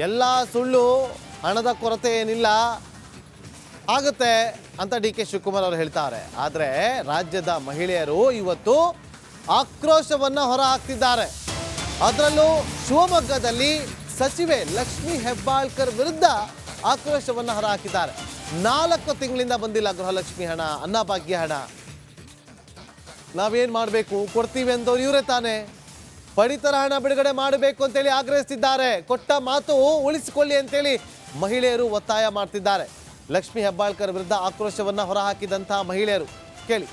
ಎಲ್ಲ ಸುಳ್ಳು, ಹಣದ ಕೊರತೆ ಏನಿಲ್ಲ, ಆಗುತ್ತೆ ಅಂತ ಡಿ ಕೆ ಶಿವಕುಮಾರ್ ಅವರು ಹೇಳ್ತಾರೆ. ಆದರೆ ರಾಜ್ಯದ ಮಹಿಳೆಯರು ಇವತ್ತು ಆಕ್ರೋಶವನ್ನು ಹೊರಹಾಕ್ತಿದ್ದಾರೆ. ಅದರಲ್ಲೂ ಶಿವಮೊಗ್ಗದಲ್ಲಿ ಸಚಿವೆ ಲಕ್ಷ್ಮೀ ಹೆಬ್ಬಾಳ್ಕರ್ ವಿರುದ್ಧ ಆಕ್ರೋಶವನ್ನು ಹೊರಹಾಕಿದ್ದಾರೆ. 4 ತಿಂಗಳಿಂದ ಬಂದಿಲ್ಲ ಗೃಹಲಕ್ಷ್ಮಿ ಹಣ, ಅನ್ನಭಾಗ್ಯ ಹಣ. ನಾವೇನು ಮಾಡಬೇಕು, ಕೊಡ್ತೀವಿ ಅಂತವ್ರು ಇವರೇ ತಾನೇ. ಪಡಿತರ ಹಣ ಬಿಡುಗಡೆ ಮಾಡಬೇಕು ಅಂತೇಳಿ ಆಗ್ರಹಿಸಿದ್ದಾರೆ. ಕೊಟ್ಟ ಮಾತು ಉಳಿಸಿಕೊಳ್ಳಿ ಅಂತೇಳಿ ಮಹಿಳೆಯರು ಒತ್ತಾಯ ಮಾಡ್ತಿದ್ದಾರೆ. ಲಕ್ಷ್ಮೀ ಹೆಬ್ಬಾಳ್ಕರ್ ವಿರುದ್ಧ ಆಕ್ರೋಶವನ್ನು ಹೊರಹಾಕಿದಂತಹ ಮಹಿಳೆಯರು ಕೇಳಿ.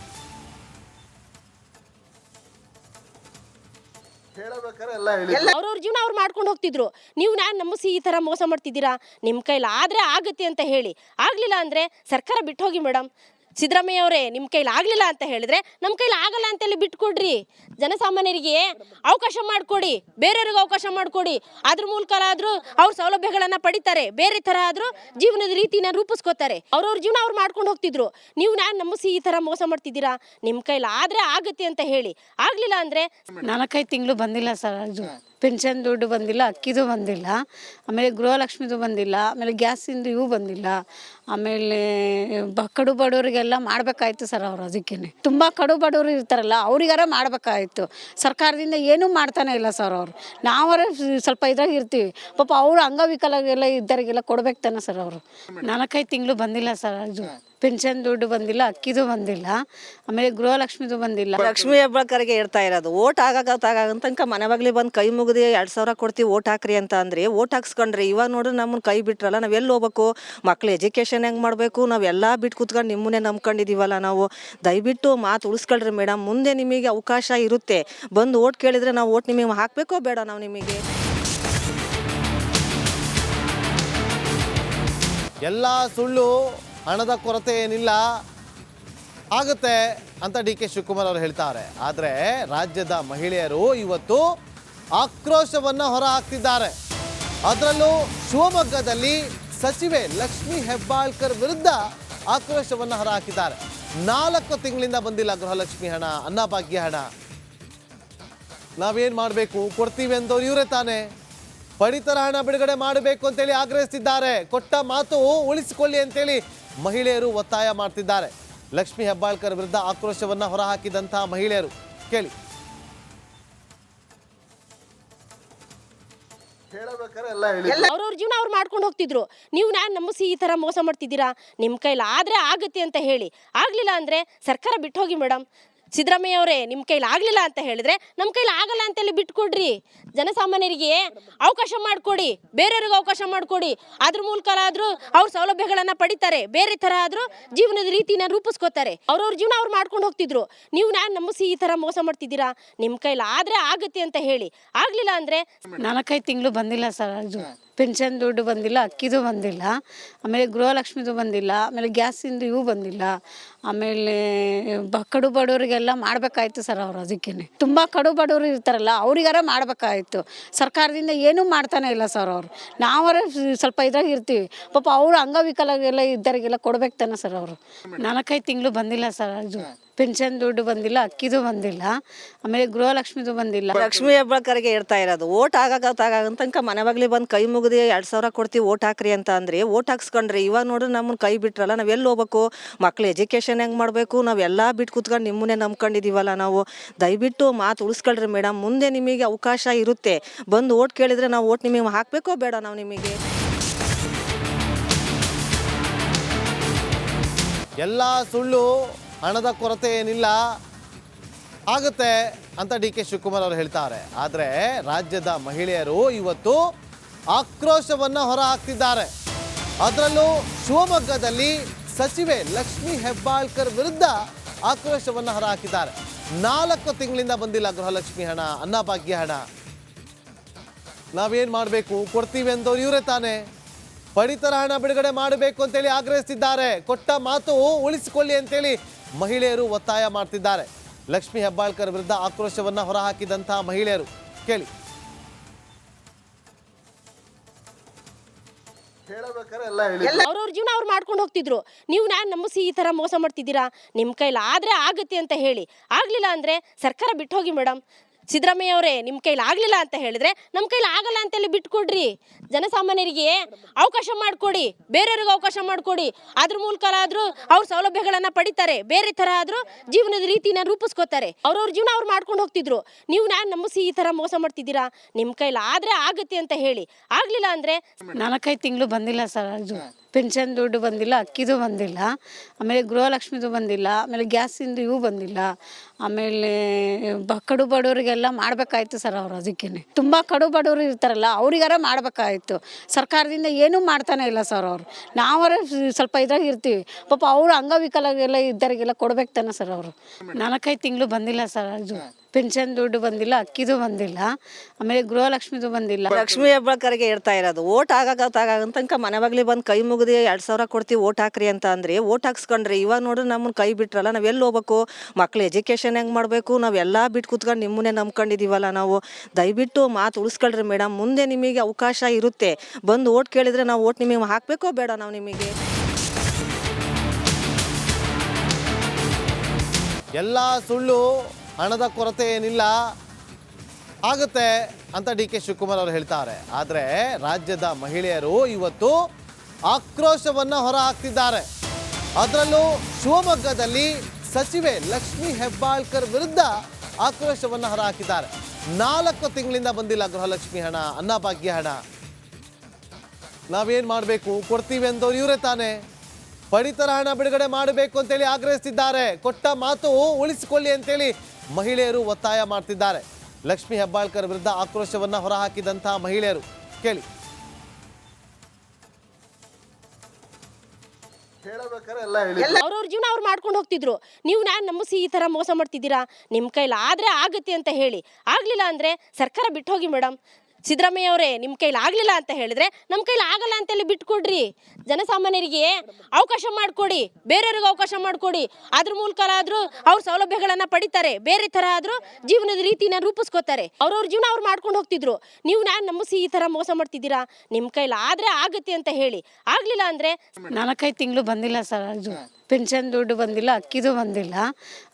ಅವ್ರವ್ರ ಜೀವನ ಅವ್ರು ಮಾಡ್ಕೊಂಡು ಹೋಗ್ತಿದ್ರು. ನೀವು ನಾನು ನಂಬಿಸಿ ಈ ತರ ಮೋಸ ಮಾಡ್ತಿದ್ದೀರಾ, ನಿಮ್ಮ ಕೈಲಿ ಆದ್ರೆ ಆಗುತ್ತೆ ಅಂತ ಹೇಳಿ, ಆಗ್ಲಿಲ್ಲ ಅಂದ್ರೆ ಸರ್ಕಾರ ಬಿಟ್ಟು ಹೋಗಿ ಮೇಡಮ್. ಸಿದ್ದರಾಮಯ್ಯ ಅವರೇ, ನಿಮ್ಮ ಕೈಲಿ ಆಗಲಿಲ್ಲ ಅಂತ ಹೇಳಿದ್ರೆ ನಮ್ಮ ಕೈಲಿ ಆಗಲ್ಲ ಅಂತೇಳಿ ಬಿಟ್ಕೊಡ್ರಿ. ಜನಸಾಮಾನ್ಯರಿಗೆ ಅವಕಾಶ ಮಾಡಿಕೊಡಿ, ಬೇರೆಯವ್ರಿಗೆ ಅವಕಾಶ ಮಾಡಿಕೊಡಿ. ಅದ್ರ ಮೂಲಕ ಆದರೂ ಅವ್ರ ಸೌಲಭ್ಯಗಳನ್ನು ಪಡಿತಾರೆ, ಬೇರೆ ಥರ ಆದರೂ ಜೀವನದ ರೀತಿನ ರೂಪಿಸ್ಕೋತಾರೆ. ಅವ್ರವ್ರ ಜೀವನ ಅವ್ರು ಮಾಡ್ಕೊಂಡು ಹೋಗ್ತಿದ್ರು. ನೀವು ನಾನು ನಂಬಿಸಿ ಈ ಥರ ಮೋಸ ಮಾಡ್ತಿದ್ದೀರಾ, ನಿಮ್ಮ ಕೈಲಿ ಆದರೆ ಆಗುತ್ತೆ ಅಂತ ಹೇಳಿ, ಆಗಲಿಲ್ಲ ಅಂದರೆ 4-5 ತಿಂಗಳು ಬಂದಿಲ್ಲ ಸರ್. ಅದು ಪೆನ್ಷನ್ ದುಡ್ಡು ಬಂದಿಲ್ಲ, ಅಕ್ಕಿದು ಬಂದಿಲ್ಲ, ಆಮೇಲೆ ಗೃಹಲಕ್ಷ್ಮಿದು ಬಂದಿಲ್ಲ, ಆಮೇಲೆ ಗ್ಯಾಸಿಂದು ಇವು ಬಂದಿಲ್ಲ, ಆಮೇಲೆ ಕಡು ಬಡವರಿಗೆಲ್ಲ ಮಾಡಬೇಕಾಯ್ತು ಸರ್. ಅವರು ಅದಕ್ಕೇ ತುಂಬ ಕಡು ಬಡವರು ಇರ್ತಾರಲ್ಲ, ಅವ್ರಿಗಾರ ಮಾಡಬೇಕಾಯ್ತು. ಸರ್ಕಾರದಿಂದ ಏನೂ ಮಾಡ್ತಾನೆ ಇಲ್ಲ ಸರ್ ಅವರು. ನಾವರ ಸ್ವಲ್ಪ ಇದ್ರಾಗ ಇರ್ತೀವಿ, ಪಾಪ ಅವರು ಅಂಗವಿಕಲಗೆಲ್ಲ ಇದ್ದರಿಗೆಲ್ಲ ಕೊಡ್ಬೇಕು ತಾನೆ ಸರ್. ಅವರು 4-5 ತಿಂಗಳು ಬಂದಿಲ್ಲ ಸರ್. ಅದು ಪೆನ್ಷನ್ ದುಡ್ಡು ಬಂದಿಲ್ಲ, ಅಕ್ಕಿದು ಬಂದಿಲ್ಲ, ಆಮೇಲೆ ಗೃಹಲಕ್ಷ್ಮಿದು ಬಂದಿಲ್ಲ. ಲಕ್ಷ್ಮೀ ಹೆಬ್ಬಾಳ್ಕರ್ಗೆ ಹೇಳ್ತಾ ಇರೋದು, ಓಟ್ ತನಕ ಮನೆ ಬಾಗ್ಲಿ ಬಂದು ಕೈ ಮುಗಿದು 2,000 ಕೊಡ್ತೀವಿ ಓಟ್ ಹಾಕ್ರಿ ಅಂತ ಅಂದ್ರೆ ಓಟ್ ಹಾಕ್ಸ್ಕೊಂಡ್ರಿ. ಇವಾಗ ನೋಡ್ರಿ ನಮ್ಮನ್ನ ಕೈ ಬಿಟ್ರಲ್ಲ, ನಾವ್ ಎಲ್ಲಿ ಹೋಗ್ಬೇಕು, ಮಕ್ಳು ಎಜುಕೇಶನ್ ಹೆಂಗ್ ಮಾಡ್ಬೇಕು, ನಾವೆಲ್ಲ ಬಿಟ್ಟು ಕೂತ್ಕೊಂಡು ನಿಮ್ಮನ್ನೇ ನಂಬ್ಕೊಂಡಿದೀವಲ್ಲ ನಾವು. ದಯವಿಟ್ಟು ಮಾತು ಉಳಿಸ್ಕೊಳ್ರಿ ಮೇಡಮ್. ಮುಂದೆ ನಿಮಗೆ ಅವಕಾಶ ಇರುತ್ತೆ, ಬಂದು ಓಟ್ ಕೇಳಿದ್ರೆ ನಾವು ಓಟ್ ನಿಮಗೆ ಹಾಕ್ಬೇಕೋ ಬೇಡ ನಾವು ನಿಮಗೆ. ಎಲ್ಲ ಸುಳ್ಳು, ಹಣದ ಕೊರತೆ ಏನಿಲ್ಲ, ಆಗುತ್ತೆ ಅಂತ ಡಿ ಕೆ ಶಿವಕುಮಾರ್ ಅವರು ಹೇಳ್ತಾರೆ. ಆದರೆ ರಾಜ್ಯದ ಮಹಿಳೆಯರು ಇವತ್ತು ಆಕ್ರೋಶವನ್ನು ಹೊರಹಾಕ್ತಿದ್ದಾರೆ. ಅದರಲ್ಲೂ ಶಿವಮೊಗ್ಗದಲ್ಲಿ ಸಚಿವೆ ಲಕ್ಷ್ಮೀ ಹೆಬ್ಬಾಳ್ಕರ್ ವಿರುದ್ಧ ಆಕ್ರೋಶವನ್ನು ಹೊರಹಾಕಿದ್ದಾರೆ. 4 ತಿಂಗಳಿಂದ ಬಂದಿಲ್ಲ ಗೃಹಲಕ್ಷ್ಮಿ ಹಣ, ಅನ್ನಭಾಗ್ಯ ಹಣ. ನಾವೇನು ಮಾಡಬೇಕು, ಕೊಡ್ತೀವಿ ಅಂತವ್ರು ಇವರೇ ತಾನೇ. ಪಡಿತರ ಹಣ ಬಿಡುಗಡೆ ಮಾಡಬೇಕು ಅಂತೇಳಿ ಆಗ್ರಹಿಸಿದ್ದಾರೆ. ಕೊಟ್ಟ ಮಾತು ಉಳಿಸಿಕೊಳ್ಳಿ ಅಂತೇಳಿ ಮಹಿಳೆಯರು ಒತ್ತಾಯ ಮಾಡ್ತಿದ್ದಾರೆ. ಲಕ್ಷ್ಮೀ ಹೆಬ್ಬಾಳ್ಕರ್ ವಿರುದ್ಧ ಆಕ್ರೋಶವನ್ನು ಹೊರಹಾಕಿದಂತಹ ಮಹಿಳೆಯರು ಕೇಳಿ. ಅವ್ರವ್ರ ಜೀವನ ಅವ್ರು ಮಾಡ್ಕೊಂಡು ಹೋಗ್ತಿದ್ರು. ನೀವು ನಾನು ನಂಬಿಸಿ ಈ ಥರ ಮೋಸ ಮಾಡ್ತಿದ್ದೀರಾ, ನಿಮ್ಮ ಕೈಲಿ ಆದರೆ ಆಗುತ್ತೆ ಅಂತ ಹೇಳಿ, ಆಗಲಿಲ್ಲ ಅಂದರೆ ಸರ್ಕಾರ ಬಿಟ್ಟು ಹೋಗಿ ಮೇಡಮ್. ಸಿದ್ದರಾಮಯ್ಯ ಅವರೇ, ನಿಮ್ಮ ಕೈಲಿ ಆಗಲಿಲ್ಲ ಅಂತ ಹೇಳಿದ್ರೆ ನಮ್ಮ ಕೈಲಿ ಆಗಲ್ಲ ಅಂತೇಳಿ ಬಿಟ್ಕೊಡ್ರಿ. ಜನಸಾಮಾನ್ಯರಿಗೆ ಅವಕಾಶ ಮಾಡಿಕೊಡಿ, ಬೇರೆಯವ್ರಿಗೆ ಅವಕಾಶ ಮಾಡಿಕೊಡಿ. ಅದ್ರ ಮೂಲಕ ಆದರೂ ಅವ್ರ ಸೌಲಭ್ಯಗಳನ್ನು ಪಡಿತಾರೆ, ಬೇರೆ ಥರ ಆದರೂ ಜೀವನದ ರೀತಿನ ರೂಪಿಸ್ಕೋತಾರೆ. ಅವ್ರವ್ರ ಜೀವನ ಅವ್ರು ಮಾಡ್ಕೊಂಡು ಹೋಗ್ತಿದ್ರು. ನೀವು ನಾನು ನಂಬಿಸಿ ಈ ಥರ ಮೋಸ ಮಾಡ್ತಿದ್ದೀರಾ, ನಿಮ್ಮ ಕೈಲಿ ಆದರೆ ಆಗುತ್ತೆ ಅಂತ ಹೇಳಿ, ಆಗಲಿಲ್ಲ ಅಂದರೆ 4-5 ತಿಂಗಳು ಬಂದಿಲ್ಲ ಸರ್. ಅದು ಪೆನ್ಷನ್ ದುಡ್ಡು ಬಂದಿಲ್ಲ, ಅಕ್ಕಿದು ಬಂದಿಲ್ಲ, ಆಮೇಲೆ ಗೃಹಲಕ್ಷ್ಮಿದು ಬಂದಿಲ್ಲ, ಆಮೇಲೆ ಗ್ಯಾಸಿಂದು ಇವು ಬಂದಿಲ್ಲ, ಆಮೇಲೆ ಕಡು ಬಡವರಿಗೆಲ್ಲ ಮಾಡಬೇಕಾಯ್ತು ಸರ್. ಅವರು ಅದಕ್ಕೇ ತುಂಬ ಕಡು ಬಡವರು ಇರ್ತಾರಲ್ಲ, ಅವ್ರಿಗಾರ ಮಾಡಬೇಕಾಯ್ತು. ಸರ್ಕಾರದಿಂದ ಏನೂ ಮಾಡ್ತಾನೆ ಇಲ್ಲ ಸರ್. ಅವರು ನಾವರ ಸ್ವಲ್ಪ ಇದ್ರಾಗ ಇರ್ತೀವಿ, ಪಾಪ ಅವರು ಅಂಗವಿಕಲಗೆಲ್ಲ ಇದ್ದರಿಗೆಲ್ಲ ಕೊಡ್ಬೇಕು ತಾನೆ ಸರ್. ಅವರು 4-5 ತಿಂಗಳು ಬಂದಿಲ್ಲ ಸರ್. ಅದು ಪೆನ್ಷನ್ ದುಡ್ಡು ಬಂದಿಲ್ಲ, ಅಕ್ಕಿದು ಬಂದಿಲ್ಲ, ಆಮೇಲೆ ಗೃಹಲಕ್ಷ್ಮಿದು ಬಂದಿಲ್ಲ. ಲಕ್ಷ್ಮೀ ಹೆಬ್ಬಾಳ್ಕರ್ಗೆ ಹೇಳ್ತಾ ಇರೋದು, ಓಟ್ ತನಕ ಮನೆ ಬಾಗ್ಲಿ ಬಂದು ಕೈ ಮುಗಿದು 2,000 ಕೊಡ್ತೀವಿ ಓಟ್ ಹಾಕ್ರಿ ಅಂತ ಅಂದ್ರೆ ಓಟ್ ಹಾಕ್ಸ್ಕೊಂಡ್ರಿ. ಇವಾಗ ನೋಡ್ರಿ ನಮ್ಮನ್ನ ಕೈ ಬಿಟ್ರಲ್ಲ, ನಾವ್ ಎಲ್ಲಿ ಹೋಗ್ಬೇಕು, ಮಕ್ಳು ಎಜುಕೇಶನ್ ಹೆಂಗ್ ಮಾಡ್ಬೇಕು, ನಾವೆಲ್ಲ ಬಿಟ್ಟು ಕೂತ್ಕೊಂಡು ನಿಮ್ಮನ್ನೇ ನಂಬ್ಕೊಂಡಿದೀವಲ್ಲ ನಾವು. ದಯವಿಟ್ಟು ಮಾತು ಉಳಿಸ್ಕೊಳ್ರಿ ಮೇಡಮ್. ಮುಂದೆ ನಿಮಗೆ ಅವಕಾಶ ಇರುತ್ತೆ, ಬಂದು ಓಟ್ ಕೇಳಿದ್ರೆ ನಾವು ಓಟ್ ನಿಮಗೆ ಹಾಕ್ಬೇಕೋ ಬೇಡ ನಾವು ನಿಮಗೆ. ಎಲ್ಲ ಸುಳ್ಳು, ಹಣದ ಕೊರತೆ ಏನಿಲ್ಲ, ಆಗುತ್ತೆ ಅಂತ ಡಿ ಕೆ ಶಿವಕುಮಾರ್ ಅವರು ಹೇಳ್ತಾರೆ. ಆದರೆ ರಾಜ್ಯದ ಮಹಿಳೆಯರು ಇವತ್ತು ಆಕ್ರೋಶವನ್ನು ಹೊರಹಾಕ್ತಿದ್ದಾರೆ. ಅದರಲ್ಲೂ ಶಿವಮೊಗ್ಗದಲ್ಲಿ ಸಚಿವೆ ಲಕ್ಷ್ಮೀ ಹೆಬ್ಬಾಳ್ಕರ್ ವಿರುದ್ಧ ಆಕ್ರೋಶವನ್ನು ಹೊರಹಾಕಿದ್ದಾರೆ. 4 ತಿಂಗಳಿಂದ ಬಂದಿಲ್ಲ ಗೃಹಲಕ್ಷ್ಮಿ ಹಣ, ಅನ್ನಭಾಗ್ಯ ಹಣ. ನಾವೇನು ಮಾಡಬೇಕು, ಕೊಡ್ತೀವಿ ಅಂತವ್ರು ಇವರೇ ತಾನೇ. ಪಡಿತರ ಹಣ ಬಿಡುಗಡೆ ಮಾಡಬೇಕು ಅಂತೇಳಿ ಆಗ್ರಹಿಸಿದ್ದಾರೆ. ಕೊಟ್ಟ ಮಾತು ಉಳಿಸಿಕೊಳ್ಳಿ ಅಂತೇಳಿ ಮಹಿಳೆಯರು ಒತ್ತಾಯ ಮಾಡ್ತಿದ್ದಾರೆ. ಲಕ್ಷ್ಮೀ ಹೆಬ್ಬಾಳ್ಕರ್ ವಿರುದ್ಧ ಆಕ್ರೋಶವನ್ನು ಹೊರಹಾಕಿದಂತಹ ಮಹಿಳೆಯರು ಕೇಳಿ. ಅವ್ರವ್ರ ಜೀವನ ಅವ್ರು ಮಾಡ್ಕೊಂಡು ಹೋಗ್ತಿದ್ರು. ನೀವು ನಾನು ನಂಬಿಸಿ ಈ ಥರ ಮೋಸ ಮಾಡ್ತಿದ್ದೀರಾ, ನಿಮ್ಮ ಕೈಲಿ ಆದರೆ ಆಗುತ್ತೆ ಅಂತ ಹೇಳಿ, ಆಗಲಿಲ್ಲ ಅಂದರೆ ಸರ್ಕಾರ ಬಿಟ್ಟು ಹೋಗಿ ಮೇಡಮ್. ಸಿದ್ದರಾಮಯ್ಯ ಅವರೇ ನಿಮ್ಮ ಕೈಲಿ ಆಗಲಿಲ್ಲ ಅಂತ ಹೇಳಿದ್ರೆ ನಮ್ಮ ಕೈಲಿ ಆಗಲ್ಲ ಅಂತೇಳಿ ಬಿಟ್ಕೊಡ್ರಿ. ಜನಸಾಮಾನ್ಯರಿಗೆ ಅವಕಾಶ ಮಾಡಿಕೊಡಿ, ಬೇರೆಯವ್ರಿಗೆ ಅವಕಾಶ ಮಾಡಿಕೊಡಿ. ಅದ್ರ ಮೂಲಕ ಆದರೂ ಅವ್ರ ಸೌಲಭ್ಯಗಳನ್ನು ಪಡಿತಾರೆ, ಬೇರೆ ಥರ ಆದರೂ ಜೀವನದ ರೀತಿನ ರೂಪಿಸ್ಕೋತಾರೆ. ಅವ್ರವ್ರ ಜೀವನ ಅವ್ರು ಮಾಡ್ಕೊಂಡು ಹೋಗ್ತಿದ್ರು. ನೀವು ನಂಬಿಸಿ ಈ ಥರ ಮೋಸ ಮಾಡ್ತಿದ್ದೀರಾ? ನಿಮ್ಮ ಕೈಲಿ ಆದರೆ ಆಗುತ್ತೆ ಅಂತ ಹೇಳಿ, ಆಗಲಿಲ್ಲ ಅಂದರೆ 4-5 ತಿಂಗಳು ಬಂದಿಲ್ಲ ಸರ್. ಅದು ಪೆನ್ಷನ್ ದುಡ್ಡು ಬಂದಿಲ್ಲ, ಅಕ್ಕಿದು ಬಂದಿಲ್ಲ, ಆಮೇಲೆ ಗೃಹಲಕ್ಷ್ಮಿದು ಬಂದಿಲ್ಲ, ಆಮೇಲೆ ಗ್ಯಾಸಿಂದು ಇವು ಬಂದಿಲ್ಲ, ಆಮೇಲೆ ಕಡು ಬಡವರಿಗೆಲ್ಲ ಮಾಡಬೇಕಾಯ್ತು ಸರ್. ಅವರು ಅದಕ್ಕೇ ತುಂಬ ಕಡು ಬಡವರು ಇರ್ತಾರಲ್ಲ ಅವ್ರಿಗಾರ ಮಾಡಬೇಕಾಯ್ತು. ಸರ್ಕಾರದಿಂದ ಏನೂ ಮಾಡ್ತಾನೆ ಇಲ್ಲ ಸರ್ ಅವರು. ನಾವರ ಸ್ವಲ್ಪ ಇದ್ರಾಗ ಇರ್ತೀವಿ, ಪಾಪ ಅವರು ಅಂಗವಿಕಲಗೆಲ್ಲ ಇದ್ದರಿಗೆಲ್ಲ ಕೊಡ್ಬೇಕು ತಾನೆ ಸರ್. ಅವರು 4-5 ತಿಂಗಳು ಬಂದಿಲ್ಲ ಸರ್. ಅದು ಪೆನ್ಷನ್ ದುಡ್ಡು ಬಂದಿಲ್ಲ, ಅಕ್ಕಿದು ಬಂದಿಲ್ಲ, ಆಮೇಲೆ ಗೃಹಲಕ್ಷ್ಮಿದು ಬಂದಿಲ್ಲ. ಲಕ್ಷ್ಮೀ ಹೆಬ್ಬಾಳ್ಕರ್ಗೆ ಹೇಳ್ತಾ ಇರೋದು, ಓಟ್ ತನಕ ಮನೆ ಬಾಗ್ಲಿ ಬಂದು ಕೈ ಮುಗಿದು 2,000 ಕೊಡ್ತೀವಿ ಓಟ್ ಹಾಕ್ರಿ ಅಂತ ಅಂದ್ರೆ ಓಟ್ ಹಾಕ್ಸ್ಕೊಂಡ್ರಿ. ಇವಾಗ ನೋಡ್ರಿ ನಮ್ಮನ್ನ ಕೈ ಬಿಟ್ರಲ್ಲ, ನಾವ್ ಎಲ್ಲಿ ಹೋಗ್ಬೇಕು? ಮಕ್ಳು ಎಜುಕೇಶನ್ ಹೆಂಗ್ ಮಾಡ್ಬೇಕು? ನಾವೆಲ್ಲ ಬಿಟ್ಟು ಕೂತ್ಕೊಂಡು ನಿಮ್ಮನ್ನೇ ನಂಬ್ಕೊಂಡಿದೀವಲ್ಲ ನಾವು. ದಯವಿಟ್ಟು ಮಾತು ಉಳಿಸ್ಕೊಳ್ರಿ ಮೇಡಮ್. ಮುಂದೆ ನಿಮಗೆ ಅವಕಾಶ ಇರುತ್ತೆ, ಬಂದು ಓಟ್ ಕೇಳಿದ್ರೆ ನಾವು ಓಟ್ ನಿಮಗೆ ಹಾಕ್ಬೇಕೋ ಬೇಡ ನಾವು ನಿಮಗೆ? ಎಲ್ಲ ಸುಳ್ಳು, ಹಣದ ಕೊರತೆ ಏನಿಲ್ಲ, ಆಗುತ್ತೆ ಅಂತ ಡಿ ಕೆ ಶಿವಕುಮಾರ್ ಅವರು ಹೇಳ್ತಾರೆ. ಆದರೆ ರಾಜ್ಯದ ಮಹಿಳೆಯರು ಇವತ್ತು ಆಕ್ರೋಶವನ್ನು ಹೊರಹಾಕ್ತಿದ್ದಾರೆ. ಅದರಲ್ಲೂ ಶಿವಮೊಗ್ಗದಲ್ಲಿ ಸಚಿವೆ ಲಕ್ಷ್ಮೀ ಹೆಬ್ಬಾಳ್ಕರ್ ವಿರುದ್ಧ ಆಕ್ರೋಶವನ್ನು ಹೊರಹಾಕಿದ್ದಾರೆ. 4 ತಿಂಗಳಿಂದ ಬಂದಿಲ್ಲ ಗೃಹಲಕ್ಷ್ಮಿ ಹಣ, ಅನ್ನಭಾಗ್ಯ ಹಣ. ನಾವೇನು ಮಾಡಬೇಕು? ಕೊಡ್ತೀವಿ ಅಂದವ್ರು ಇವರೇ ತಾನೇ. ಪಡಿತರ ಹಣ ಬಿಡುಗಡೆ ಮಾಡಬೇಕು ಅಂತೇಳಿ ಆಗ್ರಹಿಸ್ತಿದ್ದಾರೆ. ಕೊಟ್ಟ ಮಾತು ಉಳಿಸಿಕೊಳ್ಳಿ ಅಂತೇಳಿ ಮಹಿಳೆಯರು ಒತ್ತಾಯ ಮಾಡ್ತಿದ್ದಾರೆ. ಲಕ್ಷ್ಮೀ ಹೆಬ್ಬಾಳ್ಕರ್ ವಿರುದ್ಧ ಆಕ್ರೋಶವನ್ನ ಹೊರಹಾಕಿದಂತಹ ಮಹಿಳೆಯರು ಕೇಳಿ. ಅವ್ರವ್ರ ಜೀವನ ಅವ್ರು ಮಾಡ್ಕೊಂಡು ಹೋಗ್ತಿದ್ರು. ನೀವು ನಂಬಿಸಿ ಈ ಥರ ಮೋಸ ಮಾಡ್ತಿದ್ದೀರಾ? ನಿಮ್ಮ ಕೈಲಿ ಆದರೆ ಆಗುತ್ತೆ ಅಂತ ಹೇಳಿ, ಆಗಲಿಲ್ಲ ಅಂದರೆ ಸರ್ಕಾರ ಬಿಟ್ಟು ಹೋಗಿ ಮೇಡಮ್. ಸಿದ್ದರಾಮಯ್ಯ ಅವರೇ ನಿಮ್ಮ ಕೈಲಿ ಆಗಲಿಲ್ಲ ಅಂತ ಹೇಳಿದ್ರೆ ನಮ್ಮ ಕೈಲಿ ಆಗಲ್ಲ ಅಂತೇಳಿ ಬಿಟ್ಕೊಡ್ರಿ. ಜನಸಾಮಾನ್ಯರಿಗೆ ಅವಕಾಶ ಮಾಡಿಕೊಡಿ, ಬೇರೆಯವ್ರಿಗೆ ಅವಕಾಶ ಮಾಡಿಕೊಡಿ. ಅದ್ರ ಮೂಲಕ ಆದರೂ ಅವ್ರ ಸೌಲಭ್ಯಗಳನ್ನು ಪಡಿತಾರೆ, ಬೇರೆ ಥರ ಆದರೂ ಜೀವನದ ರೀತಿನ ರೂಪಿಸ್ಕೋತಾರೆ. ಅವ್ರವ್ರ ಜೀವನ ಅವ್ರು ಮಾಡ್ಕೊಂಡು ಹೋಗ್ತಿದ್ರು. ನೀವು ನಂಬಿಸಿ ಈ ಥರ ಮೋಸ ಮಾಡ್ತಿದ್ದೀರಾ? ನಿಮ್ಮ ಕೈಲಿ ಆದರೆ ಆಗುತ್ತೆ ಅಂತ ಹೇಳಿ, ಆಗಲಿಲ್ಲ ಅಂದರೆ 4-5 ತಿಂಗಳು ಬಂದಿಲ್ಲ ಸರ್. ಅದು ಪೆನ್ಷನ್ ದುಡ್ಡು ಬಂದಿಲ್ಲ, ಅಕ್ಕಿದು ಬಂದಿಲ್ಲ,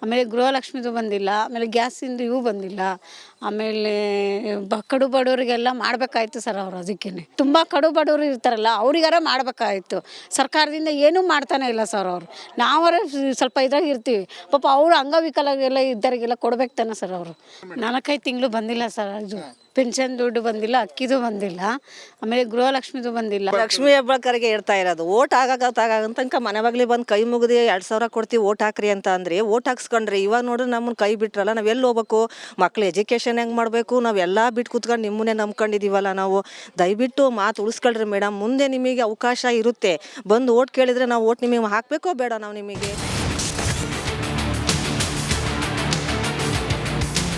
ಆಮೇಲೆ ಗೃಹಲಕ್ಷ್ಮಿದು ಬಂದಿಲ್ಲ, ಆಮೇಲೆ ಗ್ಯಾಸಿಂದು ಇವು ಬಂದಿಲ್ಲ, ಆಮೇಲೆ ಕಡು ಬಡವರಿಗೆಲ್ಲ ಮಾಡಬೇಕಾಯ್ತು ಸರ್. ಅವರು ಅದಕ್ಕೇ ತುಂಬ ಕಡು ಬಡವರು ಇರ್ತಾರಲ್ಲ ಅವ್ರಿಗಾರ ಮಾಡಬೇಕಾಯ್ತು. ಸರ್ಕಾರದಿಂದ ಏನೂ ಮಾಡ್ತಾನೆ ಇಲ್ಲ ಸರ್. ಅವರು ನಾವರ ಸ್ವಲ್ಪ ಇದ್ರಾಗ ಇರ್ತೀವಿ, ಪಾಪ ಅವರು ಅಂಗವಿಕಲಗೆಲ್ಲ ಇದ್ದರಿಗೆಲ್ಲ ಕೊಡ್ಬೇಕು ತಾನೆ ಸರ್. ಅವರು 4-5 ತಿಂಗಳು ಬಂದಿಲ್ಲ ಸರ್. ಅದು ಪೆನ್ಷನ್ ದುಡ್ಡು ಬಂದಿಲ್ಲ, ಅಕ್ಕಿದು ಬಂದಿಲ್ಲ, ಆಮೇಲೆ ಗೃಹಲಕ್ಷ್ಮಿದು ಬಂದಿಲ್ಲ. ಲಕ್ಷ್ಮೀ ಹೆಬ್ಬಾಳ್ಕರ್ಗೆ ಹೇಳ್ತಾ ಇರೋದು, ಓಟ್ ತನಕ ಮನೆ ಬಾಗ್ಲಿ ಬಂದು ಕೈ ಮುಗಿದು 2,000 ಕೊಡ್ತೀವಿ ಓಟ್ ಹಾಕ್ರಿ ಅಂತ ಅಂದ್ರೆ ಓಟ್ ಹಾಕ್ಸ್ಕೊಂಡ್ರಿ. ಇವಾಗ ನೋಡ್ರಿ ನಮ್ಮನ್ನ ಕೈ ಬಿಟ್ರಲ್ಲ, ನಾವ್ ಎಲ್ಲಿ ಹೋಗ್ಬೇಕು? ಮಕ್ಳು ಎಜುಕೇಶನ್ ಹೆಂಗ್ ಮಾಡ್ಬೇಕು? ನಾವೆಲ್ಲ ಬಿಟ್ಟು ಕೂತ್ಕೊಂಡು ನಿಮ್ಮನ್ನೇ ನಂಬ್ಕೊಂಡಿದೀವಲ್ಲ ನಾವು. ದಯವಿಟ್ಟು ಮಾತು ಉಳಿಸ್ಕೊಳ್ರಿ ಮೇಡಮ್. ಮುಂದೆ ನಿಮಗೆ ಅವಕಾಶ ಇರುತ್ತೆ, ಬಂದು ಓಟ್ ಕೇಳಿದ್ರೆ ನಾವು ಓಟ್ ನಿಮಗೆ ಹಾಕ್ಬೇಕೋ ಬೇಡ ನಾವು ನಿಮಗೆ?